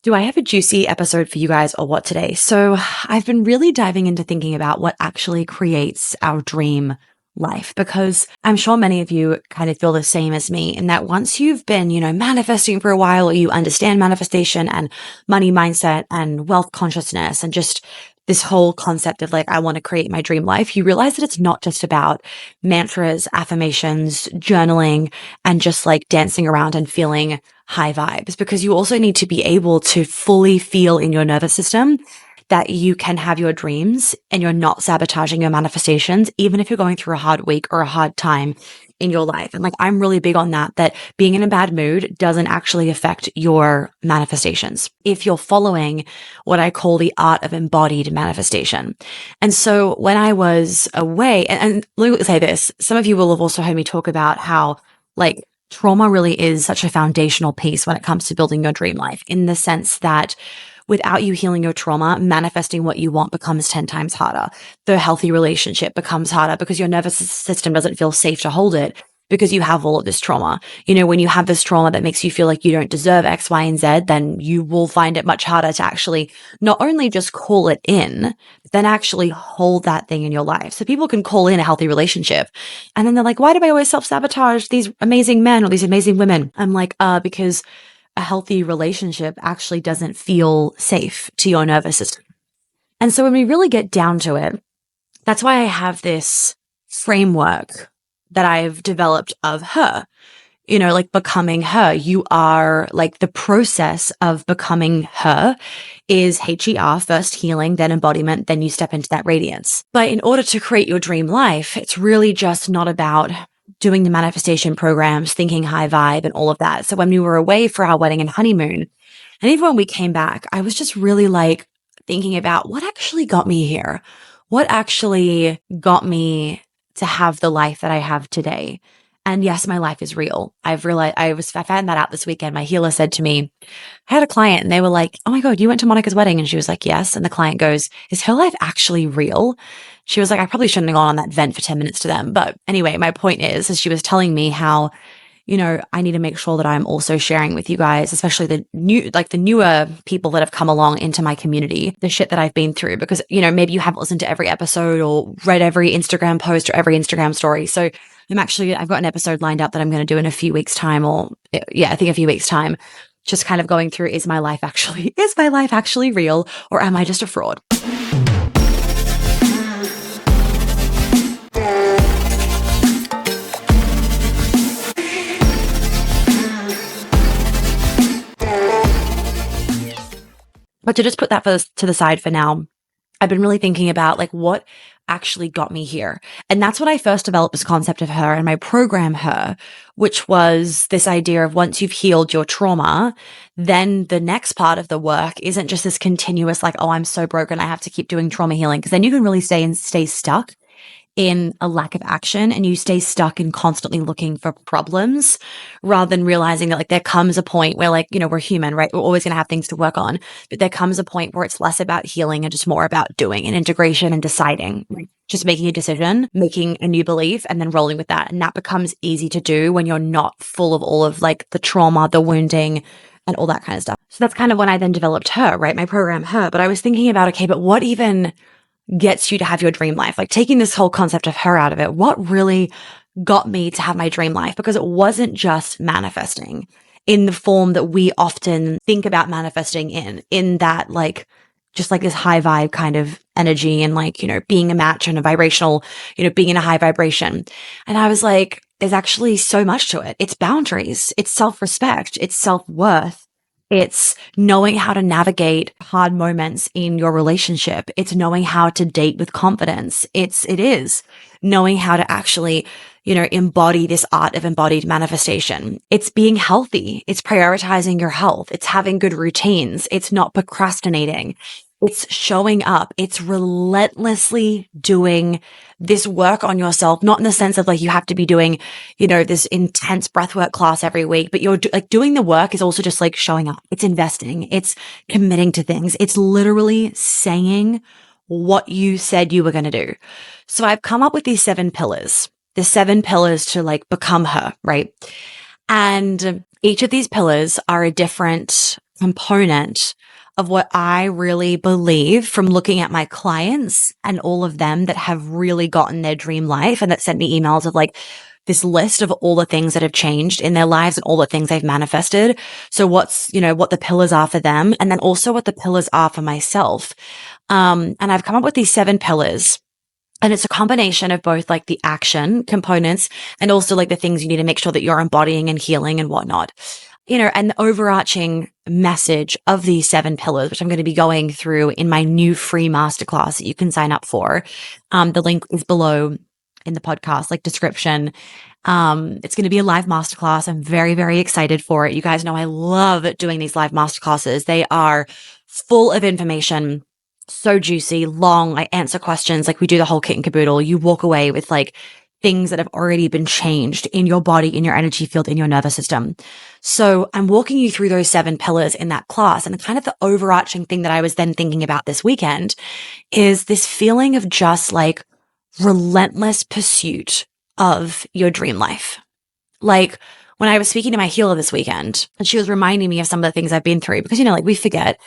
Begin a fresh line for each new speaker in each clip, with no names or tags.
Do I have a juicy episode for you guys or what today? So I've been really diving into thinking about what actually creates our dream life, because I'm sure many of you kind of feel the same as me in that once you've been, manifesting for a while, or you understand manifestation and money mindset and wealth consciousness and just this whole concept of like, I want to create my dream life, you realize that it's not just about mantras, affirmations, journaling, and just like dancing around and feeling high vibes, because you also need to be able to fully feel in your nervous system that you can have your dreams and you're not sabotaging your manifestations, even if you're going through a hard week or a hard time in your life. And like, I'm really big on that being in a bad mood doesn't actually affect your manifestations if you're following what I call the art of embodied manifestation. And so when I was away, and let me say this, some of you will have also heard me talk about how like trauma really is such a foundational piece when it comes to building your dream life, in the sense that without you healing your trauma, manifesting what you want becomes 10 times harder. The healthy relationship becomes harder because your nervous system doesn't feel safe to hold it because you have all of this trauma. When you have this trauma that makes you feel like you don't deserve X, Y, and Z, then you will find it much harder to actually not only just call it in, but then actually hold that thing in your life. So people can call in a healthy relationship and then they're like, why do I always self-sabotage these amazing men or these amazing women? I'm like, because a healthy relationship actually doesn't feel safe to your nervous system. And so when we really get down to it, that's why I have this framework that I've developed of her, like becoming her. You are like the process of becoming her is HER, first healing, then embodiment, then you step into that radiance. But in order to create your dream life, it's really just not about doing the manifestation programs, thinking high vibe and all of that. So when we were away for our wedding and honeymoon, and even when we came back, I was just really like thinking about what actually got me here? What actually got me to have the life that I have today? And yes, my life is real. I've realized I found that out this weekend. My healer said to me, I had a client and they were like, oh my God, you went to Monica's wedding? And she was like, yes. And the client goes, is her life actually real? She was like, I probably shouldn't have gone on that vent for 10 minutes to them. But anyway, my point is, as she was telling me how, I need to make sure that I'm also sharing with you guys, especially the newer people that have come along into my community, the shit that I've been through, because, maybe you haven't listened to every episode or read every Instagram post or every Instagram story. So I've got an episode lined up that I'm going to do in a few weeks time, I think a few weeks time, just kind of going through, is my life actually real, or am I just a fraud? But to just put that to the side for now, I've been really thinking about like what actually got me here. And that's when I first developed this concept of her and my program her, which was this idea of once you've healed your trauma, then the next part of the work isn't just this continuous like, oh, I'm so broken, I have to keep doing trauma healing. Because then you can really stay stuck in a lack of action, and you stay stuck in constantly looking for problems rather than realizing that like there comes a point where like, we're human, right? We're always going to have things to work on, but there comes a point where it's less about healing and just more about doing and integration and deciding, like just making a decision, making a new belief and then rolling with that. And that becomes easy to do when you're not full of all of like the trauma, the wounding, and all that kind of stuff. So that's kind of when I then developed her, right? My program her. But I was thinking about, okay, but what even gets you to have your dream life? Like taking this whole concept of her out of it, what really got me to have my dream life? Because it wasn't just manifesting in the form that we often think about manifesting in that like, just like this high vibe kind of energy and like, being a match and a vibrational, being in a high vibration. And I was like, there's actually so much to it. It's boundaries, it's self-respect, it's self-worth. It's knowing how to navigate hard moments in your relationship. It's knowing how to date with confidence. It is knowing how to actually, embody this art of embodied manifestation. It's being healthy. It's prioritizing your health. It's having good routines. It's not procrastinating. It's showing up. It's relentlessly doing this work on yourself, not in the sense of like you have to be doing, this intense breathwork class every week, but you're like doing the work is also just like showing up. It's investing. It's committing to things. It's literally saying what you said you were going to do. So I've come up with these 7 pillars, the 7 pillars to like become her, right? And each of these pillars are a different component of what I really believe from looking at my clients and all of them that have really gotten their dream life and that sent me emails of like this list of all the things that have changed in their lives and all the things they've manifested. So what's, what the pillars are for them, and then also what the pillars are for myself. And I've come up with these 7 pillars. And it's a combination of both like the action components and also like the things you need to make sure that you're embodying and healing and whatnot. And the overarching message of these 7 pillars, which I'm going to be going through in my new free masterclass that you can sign up for. The link is below in the podcast, like description. It's going to be a live masterclass. I'm very, very excited for it. You guys know I love doing these live masterclasses. They are full of information. So juicy, long. I answer questions. Like we do the whole kit and caboodle. You walk away with like things that have already been changed in your body, in your energy field, in your nervous system. So I'm walking you through those 7 pillars in that class. And kind of the overarching thing that I was then thinking about this weekend is this feeling of just like relentless pursuit of your dream life. Like when I was speaking to my healer this weekend, and she was reminding me of some of the things I've been through because, like we forget.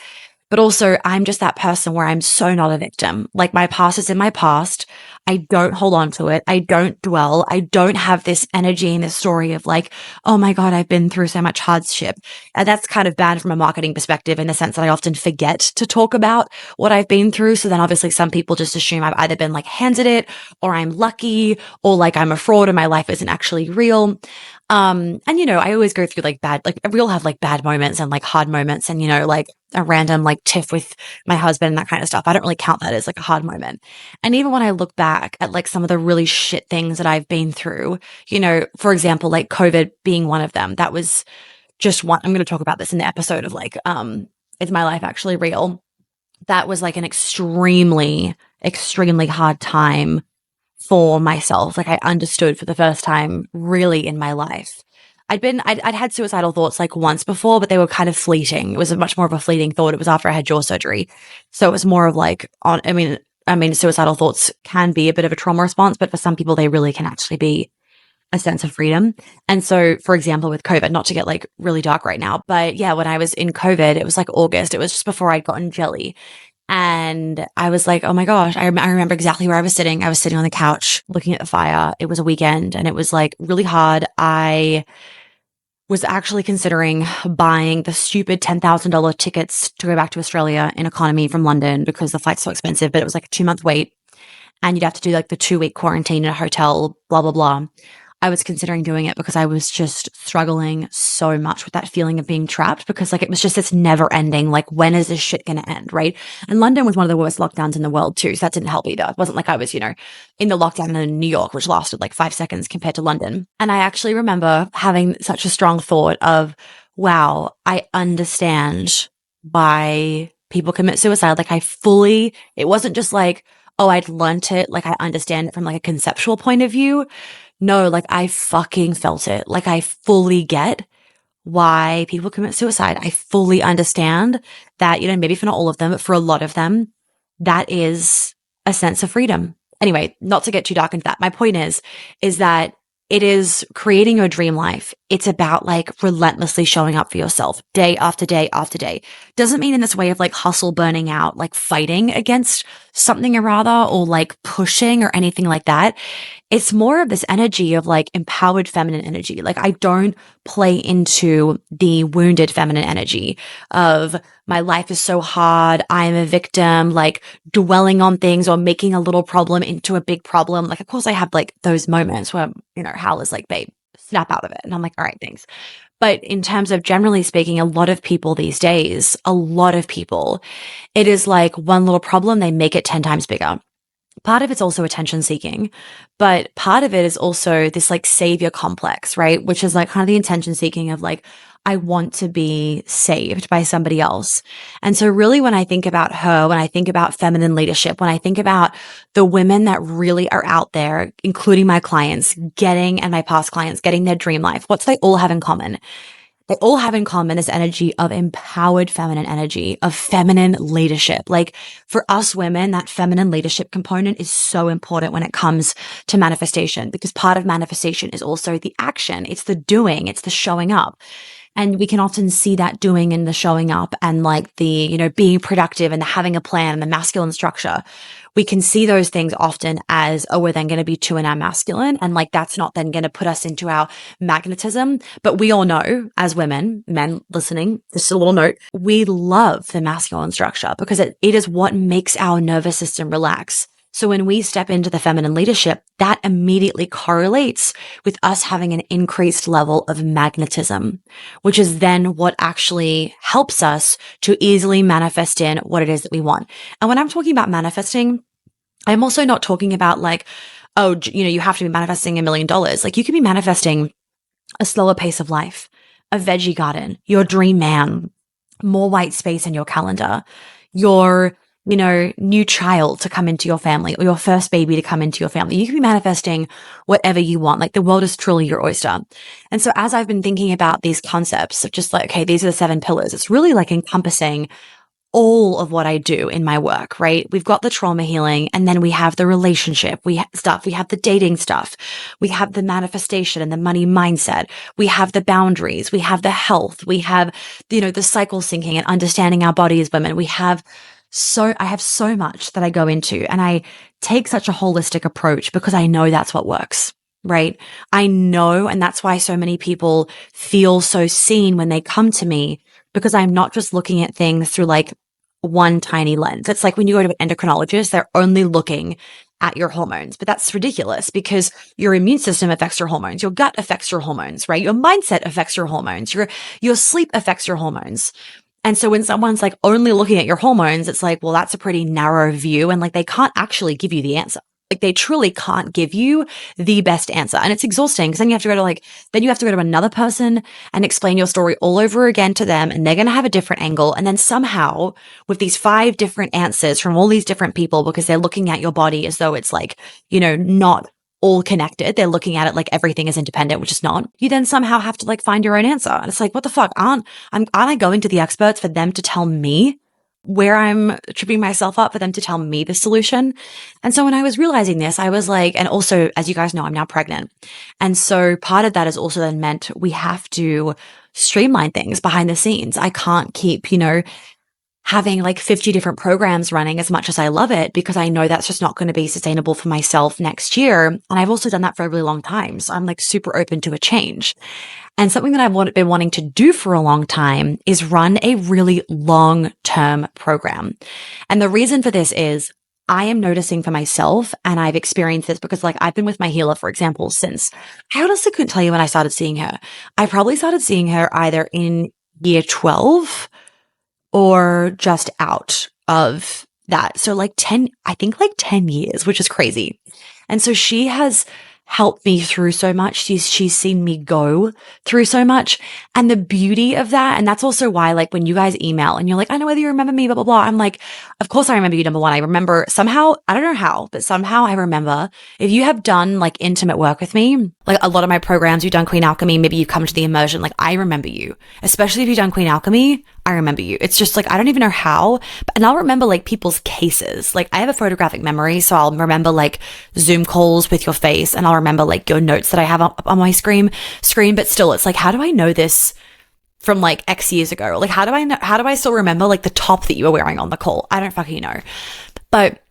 But also, I'm just that person where I'm so not a victim. Like my past is in my past. I don't hold on to it. I don't dwell. I don't have this energy and this story of like, oh my God, I've been through so much hardship. And that's kind of bad from a marketing perspective in the sense that I often forget to talk about what I've been through. So then obviously some people just assume I've either been like handed it or I'm lucky or like I'm a fraud and my life isn't actually real. And I always go through we all have like bad moments and like hard moments and, like a random like tiff with my husband and that kind of stuff. I don't really count that as like a hard moment. And even when I look back at like some of the really shit things that I've been through, for example, like COVID being one of them, that was just one. I'm going to talk about this in the episode of like, is my life actually real? That was like an extremely, extremely hard time for myself. Like I understood for the first time really in my life. I'd had suicidal thoughts like once before, but they were kind of fleeting. It was much more of a fleeting thought. It was after I had jaw surgery. So it was more of like suicidal thoughts can be a bit of a trauma response, but for some people, they really can actually be a sense of freedom. And so, for example, with COVID, not to get like really dark right now, but yeah, when I was in COVID, it was like August. It was just before I'd gotten jelly. And I was like, oh my gosh, I remember exactly where I was sitting. I was sitting on the couch looking at the fire. It was a weekend and it was like really hard. I was actually considering buying the stupid $10,000 tickets to go back to Australia in economy from London because the flight's so expensive, but it was like a 2-month wait and you'd have to do like the 2-week quarantine in a hotel, blah, blah, blah. I was considering doing it because I was just struggling so much with that feeling of being trapped because like it was just this never ending, like when is this shit going to end, right? And London was one of the worst lockdowns in the world too. So that didn't help either. It wasn't like I was, in the lockdown in New York, which lasted like 5 seconds compared to London. And I actually remember having such a strong thought of, wow, I understand why people commit suicide. Like it wasn't just like, oh, I'd learnt it. Like I understand it from like a conceptual point of view. No, like I fucking felt it. Like I fully get why people commit suicide. I fully understand that, maybe for not all of them, but for a lot of them, that is a sense of freedom. Anyway, not to get too dark into that. My point is that it is creating your dream life. It's about like relentlessly showing up for yourself day after day after day. Doesn't mean in this way of like hustle burning out, like fighting against something or rather, or like pushing or anything like that. It's more of this energy of like empowered feminine energy. Like I don't play into the wounded feminine energy of my life is so hard. I'm a victim, like dwelling on things or making a little problem into a big problem. Like, of course I have like those moments where, Hal is like, babe, snap out of it. And I'm like, all right, thanks. But in terms of generally speaking, a lot of people these days, it is like one little problem, they make it 10 times bigger. Part of it's also attention seeking, but part of it is also this like savior complex, right? Which is like kind of the attention seeking of like, I want to be saved by somebody else. And so really when I think about her, when I think about feminine leadership, when I think about the women that really are out there, including my clients and my past clients getting their dream life, what do they all have in common? They all have in common this energy of empowered feminine energy, of feminine leadership. Like for us women, that feminine leadership component is so important when it comes to manifestation, because part of manifestation is also the action. It's the doing. It's the showing up. And we can often see that doing and the showing up and like the, being productive and the having a plan and the masculine structure. We can see those things often as, oh, we're then going to be too in our masculine. And like, that's not then going to put us into our magnetism. But we all know as women, men listening, just a little note, we love the masculine structure because it is what makes our nervous system relax. So when we step into the feminine leadership, that immediately correlates with us having an increased level of magnetism, which is then what actually helps us to easily manifest in what it is that we want. And when I'm talking about manifesting, I'm also not talking about like, oh, you have to be manifesting $1 million. Like you can be manifesting a slower pace of life, a veggie garden, your dream man, more white space in your calendar, your new child to come into your family or your first baby to come into your family. You can be manifesting whatever you want. Like the world is truly your oyster. And so as I've been thinking about these concepts of just like, okay, these are the 7 pillars, it's really like encompassing all of what I do in my work, right? We've got the trauma healing and then we have the relationship we have the dating stuff. We have the manifestation and the money mindset. We have the boundaries. We have the health. We have, the cycle syncing and understanding our body as women. I have so much that I go into and I take such a holistic approach because I know that's what works, right? I know. And that's why so many people feel so seen when they come to me because I'm not just looking at things through like one tiny lens. It's like when you go to an endocrinologist, they're only looking at your hormones, but that's ridiculous because your immune system affects your hormones. Your gut affects your hormones, right? Your mindset affects your hormones. Your sleep affects your hormones. And so when someone's like only looking at your hormones, it's like, well, that's a pretty narrow view. And like, they can't actually give you the answer. Like they truly can't give you the best answer. And it's exhausting because then you have to go to another person and explain your story all over again to them. And they're going to have a different angle. And then somehow with these 5 different answers from all these different people, because they're looking at your body as though it's like, not all connected. They're looking at it like everything is independent, which is not. You then somehow have to like find your own answer. And it's like, what the fuck? Aren't I going to the experts for them to tell me where I'm tripping myself up, for them to tell me the solution? And so when I was realizing this, I was like, and also, as you guys know, I'm now pregnant. And so part of that has also then meant we have to streamline things behind the scenes. I can't keep, having like 50 different programs running as much as I love it, because I know that's just not going to be sustainable for myself next year. And I've also done that for a really long time. So I'm like super open to a change. And something that I've been wanting to do for a long time is run a really long-term program. And the reason for this is I am noticing for myself, and I've experienced this because like I've been with my healer, for example, since I honestly couldn't tell you when I started seeing her. I probably started seeing her either in year 12 or just out of that. So like 10 years, which is crazy. And so she has helped me through so much. She's seen me go through so much. And the beauty of that, and that's also why like when you guys email and you're like, I know whether you remember me, blah, blah, blah. I'm like, of course I remember you, number one. I remember somehow, I don't know how, but somehow I remember if you have done like intimate work with me, like a lot of my programs, you've done Queen Alchemy, maybe you've come to the immersion, like I remember you, especially if you've done Queen Alchemy. I remember you. It's just like, I don't even know how, and I'll remember like people's cases. Like I have a photographic memory. So I'll remember like Zoom calls with your face, and I'll remember like your notes that I have up on my screen, but still it's like, how do I know this from like X years ago? Or like, how do I still remember like the top that you were wearing on the call? I don't fucking know. But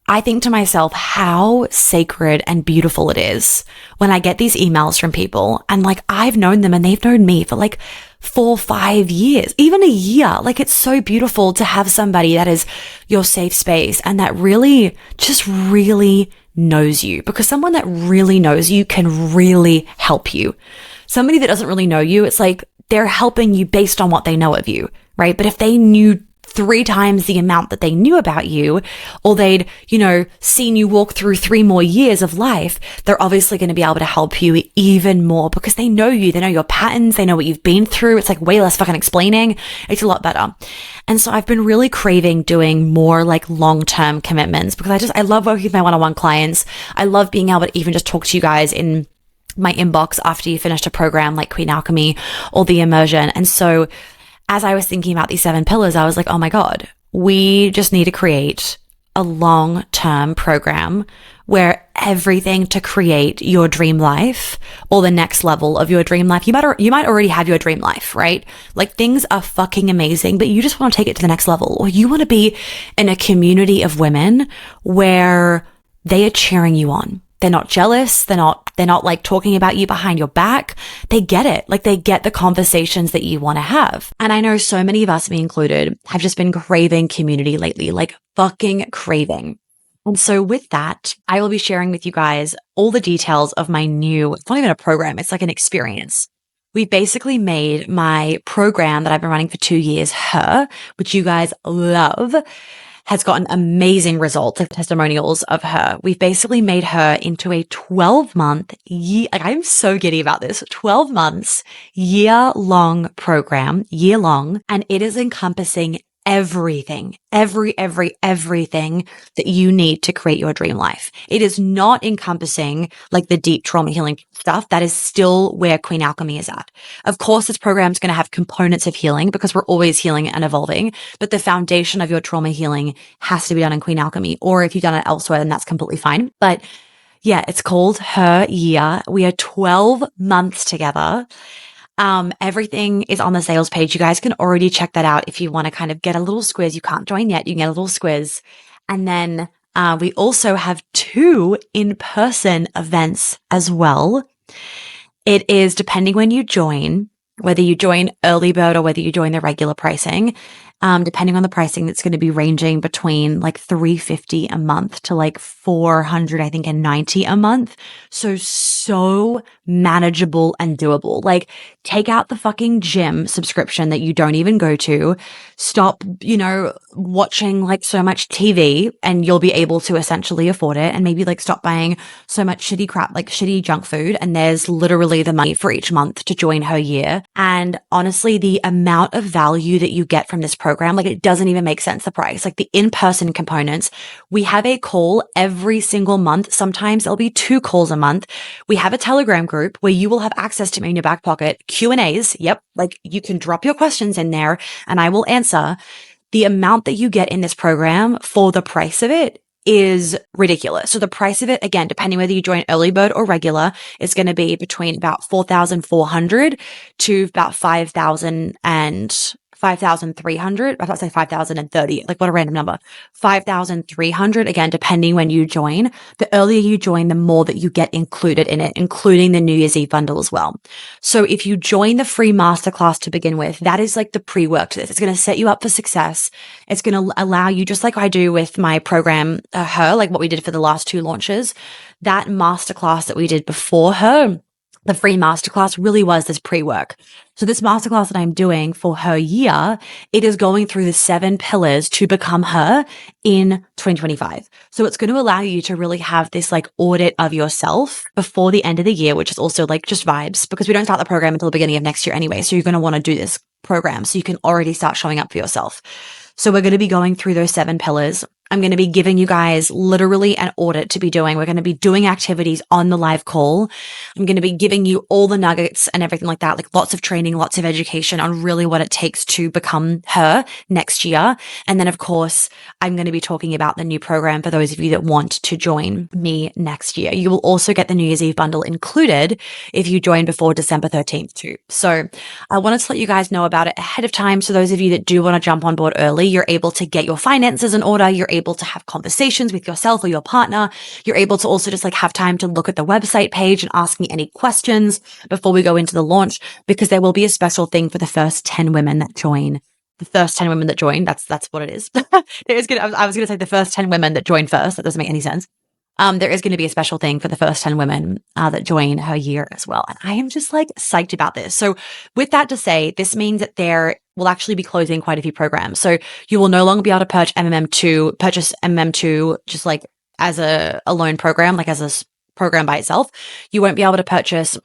I think to myself how sacred and beautiful it is when I get these emails from people and like I've known them and they've known me for like 4, 5 years, even a year. Like it's so beautiful to have somebody that is your safe space and that really just really knows you, because someone that really knows you can really help you. Somebody that doesn't really know you, it's like they're helping you based on what they know of you, right? But if they knew 3 times the amount that they knew about you, or they'd, seen you walk through 3 more years of life, they're obviously going to be able to help you even more because they know you, they know your patterns, they know what you've been through. It's like way less fucking explaining. It's a lot better. And so I've been really craving doing more like long-term commitments because I love working with my one-on-one clients. I love being able to even just talk to you guys in my inbox after you finished a program like Queen Alchemy or the immersion. And so as I was thinking about these 7 pillars, I was like, oh my God, we just need to create a long-term program where everything to create your dream life or the next level of your dream life, you might already have your dream life, right? Like things are fucking amazing, but you just want to take it to the next level, or you want to be in a community of women where they are cheering you on. They're not jealous. They're not like talking about you behind your back. They get it. Like they get the conversations that you want to have. And I know so many of us, me included, have just been craving community lately, like fucking craving. And so with that, I will be sharing with you guys all the details of my new, it's not even a program, it's like an experience. We basically made my program that I've been running for 2 years, Her, which you guys love, has gotten amazing results of testimonials of Her. We've basically made Her into a 12-month year. Like I'm so giddy about this. 12 months, year-long program, year-long, and it is encompassing everything, everything that you need to create your dream life. It is not encompassing like the deep trauma healing stuff. That is still where Queen Alchemy is at. Of course, this program is going to have components of healing because we're always healing and evolving, but the foundation of your trauma healing has to be done in Queen Alchemy. Or if you've done it elsewhere, then that's completely fine. But yeah, it's called Her Year. We are 12 months together. Everything is on the sales page. You guys can already check that out if you want to kind of get a little squiz. You can't join yet. You can get a little squiz. And then we also have 2 in-person events as well. It is depending when you join, whether you join early bird or whether you join the regular pricing. Depending on the pricing, it's going to be ranging between like $350 a month to like $400, I think, and $90 a month. So manageable and doable. Like take out the fucking gym subscription that you don't even go to. Stop, watching like so much TV and you'll be able to essentially afford it. And maybe like stop buying so much shitty crap, like shitty junk food. And there's literally the money for each month to join Her Year. And honestly, the amount of value that you get from this program, like it doesn't even make sense, the price, like the in-person components. We have a call every single month. Sometimes there'll be 2 calls a month. We have a Telegram group where you will have access to me in your back pocket, Q&As. Yep. Like you can drop your questions in there and I will answer. The amount that you get in this program for the price of it is ridiculous. So the price of it, again, depending whether you join early bird or regular, is going to be between about 4,400 to about 5,000 and 5,300. I was about to say 5,030. Like what a random number. 5,300. Again, depending when you join. The earlier you join, the more that you get included in it, including the New Year's Eve bundle as well. So if you join the free masterclass to begin with, that is like the pre-work to this. It's going to set you up for success. It's going to allow you, just like I do with my program, Her, like what we did for the last 2 launches, that masterclass that we did before Her, the free masterclass really was this pre-work. So this masterclass that I'm doing for Her Year, it is going through the 7 pillars to become Her in 2025. So it's going to allow you to really have this like audit of yourself before the end of the year, which is also like just vibes because we don't start the program until the beginning of next year anyway. So you're going to want to do this program so you can already start showing up for yourself. So we're going to be going through those 7 pillars. I'm going to be giving you guys literally an audit to be doing. We're going to be doing activities on the live call. I'm going to be giving you all the nuggets and everything like that, like lots of training, lots of education on really what it takes to become Her next year. And then, of course, I'm going to be talking about the new program for those of you that want to join me next year. You will also get the New Year's Eve bundle included if you join before December 13th too. So I wanted to let you guys know about it ahead of time. So those of you that do want to jump on board early, you're able to get your finances in order. You're able to have conversations with yourself or your partner. You're able to also just like have time to look at the website page and ask me any questions before we go into the launch, because there will be a special thing for the first 10 women that join. The first 10 women that join, that's what it is. I was going to say the first 10 women that join first. That doesn't make any sense. There is going to be a special thing for the first 10 women that join Her Year as well. And I am just like psyched about this. So with that to say, this means that there will actually be closing quite a few programs. So you will no longer be able to purchase MMM2 just like as a loan program, like as a program by itself. You won't be able to purchase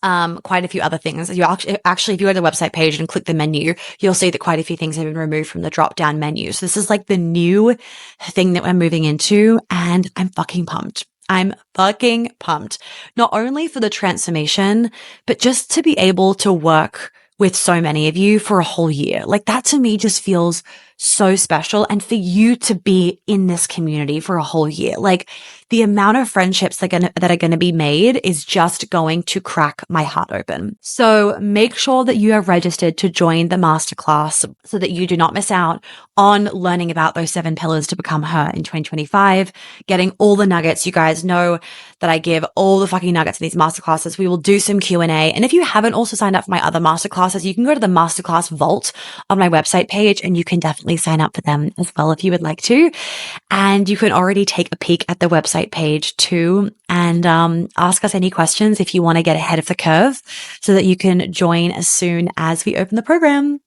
quite a few other things. You actually, if you go to the website page and click the menu, you'll see that quite a few things have been removed from the drop down menu. So this is like the new thing that we're moving into, and I'm fucking pumped. I'm fucking pumped. Not only for the transformation, but just to be able to work with so many of you for a whole year. Like that to me just feels so special and for you to be in this community for a whole year. Like the amount of friendships that are going to be made is just going to crack my heart open. So make sure that you are registered to join the masterclass so that you do not miss out on learning about those 7 pillars to become her in 2025, getting all the nuggets. You guys know that I give all the fucking nuggets in these masterclasses. We will do some Q&A. And if you haven't also signed up for my other masterclasses, you can go to the masterclass vault on my website page and you can definitely sign up for them as well if you would like to. And you can already take a peek at the website page too and ask us any questions if you want to get ahead of the curve so that you can join as soon as we open the program.